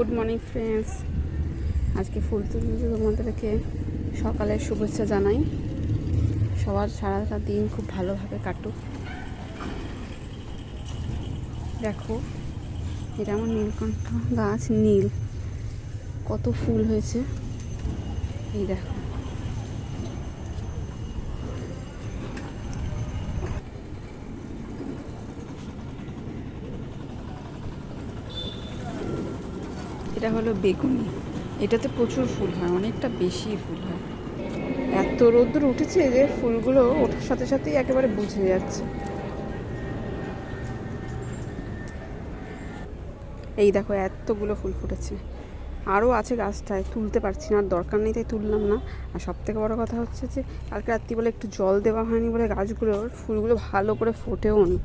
Good morning friends. আজকে ফুল তুলতে তোমাদেরকে সকালের শুভেচ্ছা জানাই। সবার সারাটা দিন খুব ভালোভাবে কাটুক। দেখো, এটা আমার নীলকণ্ঠ গাছ, নীল কত ফুল হয়েছে। এই দেখো, এটা হলো বেগুনি। এটাতে প্রচুর ফুল হয়, অনেকটা বেশি ফুল হয়। এত রোদ্দুর উঠেছে যে ফুলগুলো ওঠার সাথে সাথেই একেবারে বুঝে যাচ্ছে। এই দেখো, এতগুলো ফুল ফুটেছে। আরও আছে গাছটায়, তুলতে পারছি না, আর দরকার নেই তাই তুললাম না। আর সবথেকে বড় কথা হচ্ছে যে কালকে রাত্রিবেলা একটু জল দেওয়া হয়নি বলে গাছগুলোর ফুলগুলো ভালো করে ফোটেও নি।